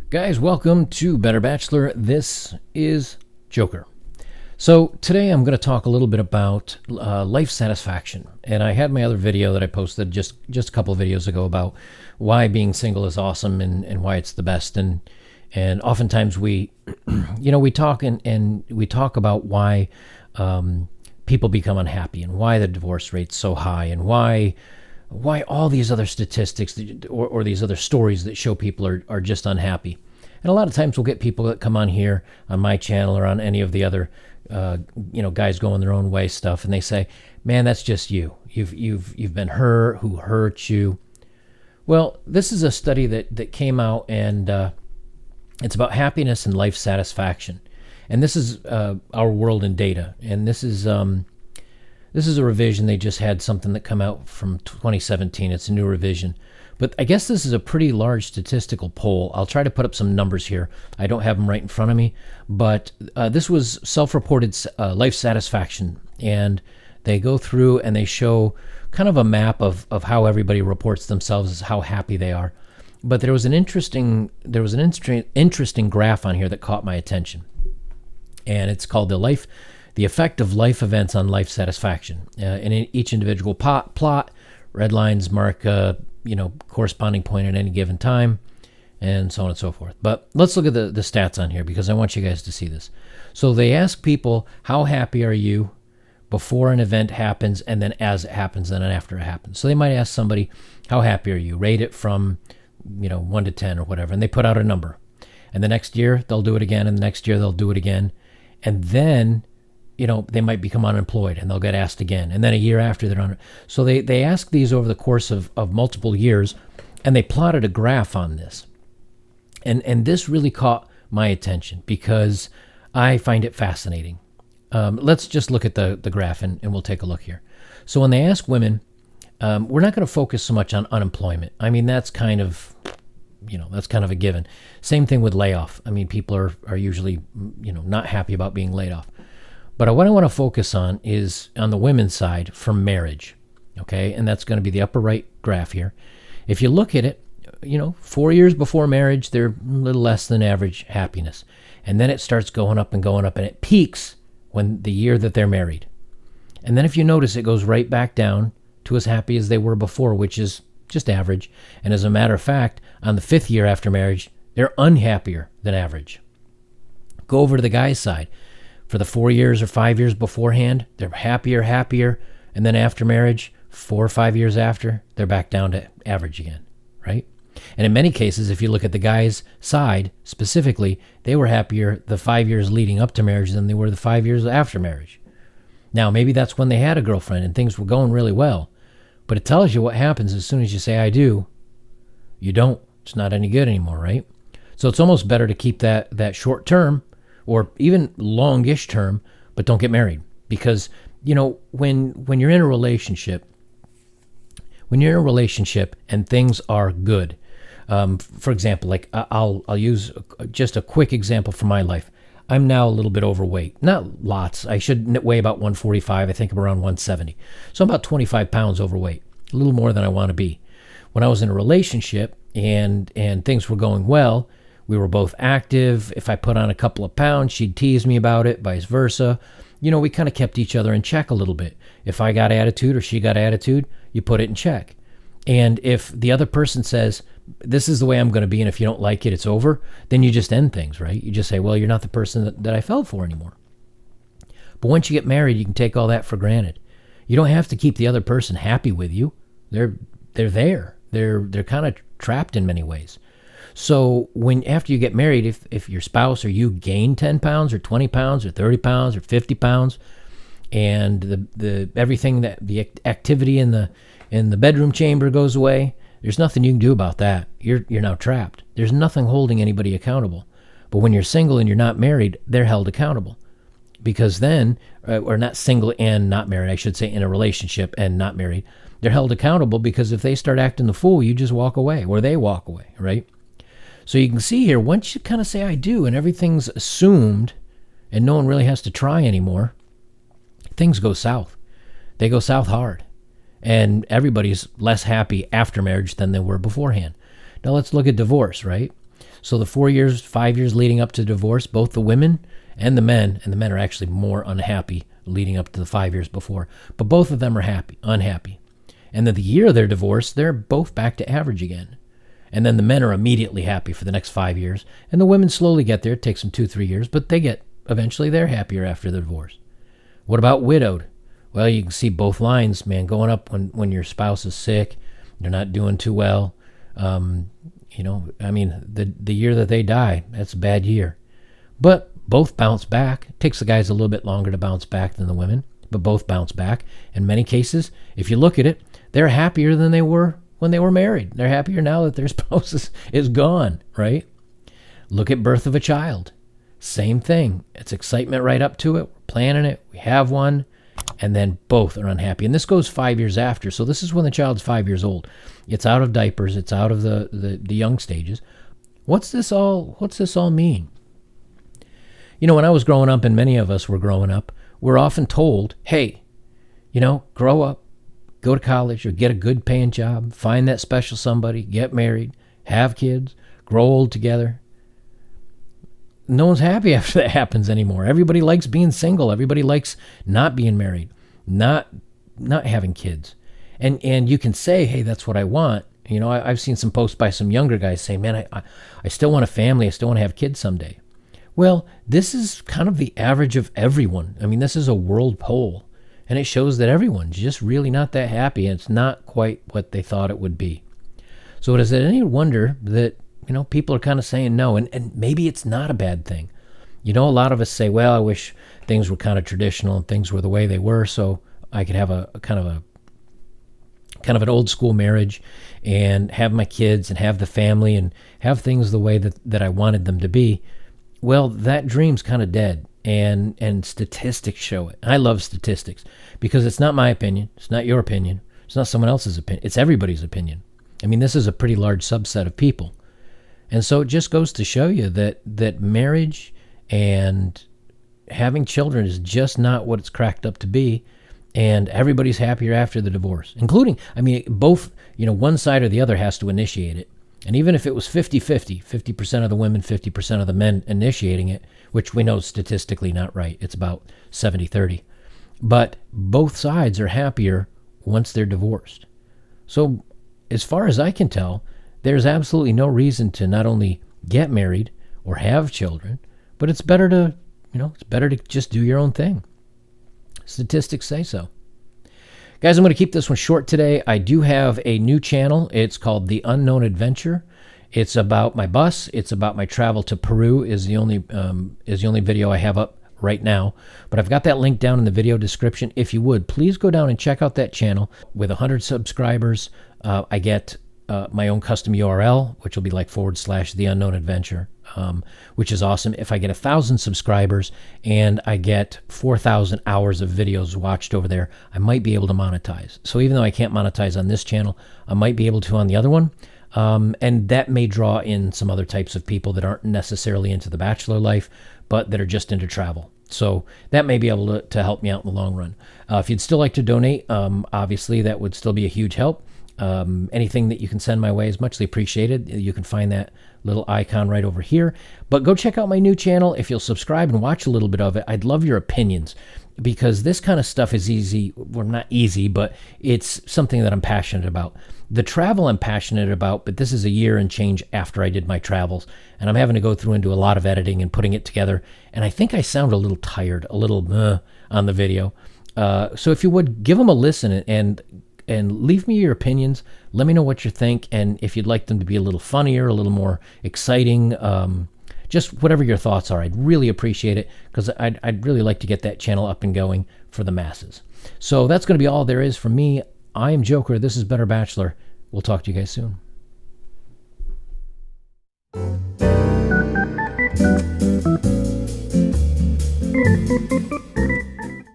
Guys, welcome to Better Bachelor. This is Joker. So today I'm going to talk a little bit about life satisfaction. And I had my other video that I posted just a couple of videos ago about why being single is awesome and why it's the best. And oftentimes we, we talk and we talk about why people become unhappy and why the divorce rate's so high and why all these other statistics or these other stories that show people are just unhappy. And a lot of times we'll get people that come on here on my channel or on any of the other guys going their own way stuff, and they say, man, that's just you. You've been hurt. Who hurt you? Well, this is a study that came out, and it's about happiness and life satisfaction. And this is Our World in Data. And this is a revision. They just had something that come out from 2017. It's a new revision. But I guess this is a pretty large statistical poll. I'll try to put up some numbers here. I don't have them right in front of me. But this was self-reported life satisfaction. And they go through and they show kind of a map of how everybody reports themselves as how happy they are. But there was an interesting graph on here that caught my attention. And it's called the effect of life events on life satisfaction. And in each individual plot, red lines mark corresponding point at any given time, and so on and so forth. But let's look at the stats on here because I want you guys to see this. So they ask people, how happy are you before an event happens, and then as it happens, and then after it happens. So they might ask somebody, how happy are you? Rate it from 1 to 10 or whatever, and they put out a number. And the next year they'll do it again, and the next year they'll do it again. And then they might become unemployed and they'll get asked again. And then a year after they're on. So they ask these over the course of multiple years, and they plotted a graph on this. And this really caught my attention because I find it fascinating. Let's just look at the graph and we'll take a look here. So when they ask women, we're not going to focus so much on unemployment. I mean, that's kind of a given. Same thing with layoff. I mean, people are usually, not happy about being laid off. But what I want to focus on is on the women's side for marriage, okay? And that's going to be the upper right graph here. If you look at it, 4 years before marriage, they're a little less than average happiness. And then it starts going up, and it peaks when the year that they're married. And then if you notice, it goes right back down to as happy as they were before, which is just average. And as a matter of fact, on the 5th year after marriage, they're unhappier than average. Go over to the guy's side. For the 4 years or 5 years beforehand, they're happier, and then after marriage, 4 or 5 years after, they're back down to average again, right? And in many cases, if you look at the guy's side specifically, they were happier the 5 years leading up to marriage than they were the 5 years after marriage. Now, maybe that's when they had a girlfriend and things were going really well, but it tells you what happens as soon as you say, I do. You don't. It's not any good anymore, right? So it's almost better to keep that short term or even longish term, but don't get married. Because, when you're in a relationship, and things are good, for example, like I'll use just a quick example from my life. I'm now a little bit overweight. Not lots. I should weigh about 145. I think I'm around 170. So I'm about 25 pounds overweight, a little more than I want to be. When I was in a relationship and things were going well, we were both active. If I put on a couple of pounds, she'd tease me about it, vice versa. We kind of kept each other in check a little bit. If I got attitude or she got attitude, you put it in check. And if the other person says, this is the way I'm going to be, and if you don't like it, it's over, then you just end things, right? You just say, well, you're not the person that I fell for anymore. But once you get married, you can take all that for granted. You don't have to keep the other person happy with you. They're there. They're kind of trapped in many ways. So after you get married, if your spouse or you gain 10 pounds or 20 pounds or 30 pounds or 50 pounds, and the everything that the activity in the bedroom chamber goes away, there's nothing you can do about that. You're now trapped. There's nothing holding anybody accountable. But when you're single and you're not married, they're held accountable. Because then, or not single and not married, I should say, in a relationship and not married, they're held accountable because if they start acting the fool, you just walk away, or they walk away, right? So you can see here, once you kind of say I do and everything's assumed and no one really has to try anymore, things go south. they go south hard. And everybody's less happy after marriage than they were beforehand. Now let's look at divorce, right? So the 4 years, 5 years leading up to divorce, both the women and the men are actually more unhappy leading up to the 5 years before, but both of them are unhappy. And then the year of their divorce, they're both back to average again. And then the men are immediately happy for the next 5 years, and the women slowly get there. It takes them 2-3 years, but eventually they're happier after the divorce. What about widowed? Well, you can see both lines, man, going up when your spouse is sick, they're not doing too well. The year that they die, that's a bad year. But both bounce back. It takes the guys a little bit longer to bounce back than the women, but both bounce back. In many cases, if you look at it, they're happier than they were when they were married. They're happier now that their spouse is gone, right? Look at birth of a child. Same thing. It's excitement right up to it. We're planning it. We have one. And then both are unhappy. And this goes 5 years after. So this is when the child's 5 years old. It's out of diapers. It's out of the young stages. What's this all mean? When I was growing up, and many of us were growing up, we're often told, hey, grow up, go to college, or get a good paying job, find that special somebody, get married, have kids, grow old together. No one's happy after that happens anymore. Everybody likes being single. Everybody likes not being married, not having kids. And you can say, hey, that's what I want. I've seen some posts by some younger guys saying, man, I still want a family. I still want to have kids someday. Well, this is kind of the average of everyone. I mean, this is a world poll, and it shows that everyone's just really not that happy, and it's not quite what they thought it would be. So is it any wonder that people are kind of saying no, and maybe it's not a bad thing. A lot of us say, well, I wish things were kind of traditional and things were the way they were, so I could have a kind of an old school marriage and have my kids and have the family and have things the way that I wanted them to be. Well, that dream's kind of dead, and statistics show it. I love statistics because it's not my opinion. It's not your opinion. It's not someone else's opinion. It's everybody's opinion. I mean, this is a pretty large subset of people. And so it just goes to show you that marriage and having children is just not what it's cracked up to be. And everybody's happier after the divorce, including, both, one side or the other has to initiate it. And even if it was 50-50, 50% of the women, 50% of the men initiating it, which we know is statistically not right. It's about 70-30. But both sides are happier once they're divorced. So as far as I can tell, there's absolutely no reason to not only get married or have children, but it's better to just do your own thing. Statistics say so. Guys, I'm going to keep this one short today. I do have a new channel. It's called The Unknown Adventure. It's about my bus. It's about my travel to Peru is the only video I have up right now. But I've got that link down in the video description. If you would, please go down and check out that channel. With 100 subscribers, I get my own custom URL, which will be like /The Unknown Adventure, which is awesome. If I get 1,000 subscribers and I get 4,000 hours of videos watched over there, I might be able to monetize. So even though I can't monetize on this channel, I might be able to on the other one. And that may draw in some other types of people that aren't necessarily into the Bachelor life, but that are just into travel. So that may be able to help me out in the long run. If you'd still like to donate, obviously that would still be a huge help. Anything that you can send my way is muchly appreciated. You can find that little icon right over here. But go check out my new channel. If you'll subscribe and watch a little bit of it, I'd love your opinions, because this kind of stuff is easy. Well, not easy, but it's something that I'm passionate about. The travel I'm passionate about, but this is a year and change after I did my travels, and I'm having to go through and do a lot of editing and putting it together. And I think I sound a little tired, a little on the video. So if you would, give them a listen and leave me your opinions. Let me know what you think, and if you'd like them to be a little funnier, a little more exciting, just whatever your thoughts are. I'd really appreciate it, because I'd really like to get that channel up and going for the masses. So that's going to be all there is from me. I am Joker. This is Better Bachelor. We'll talk to you guys soon.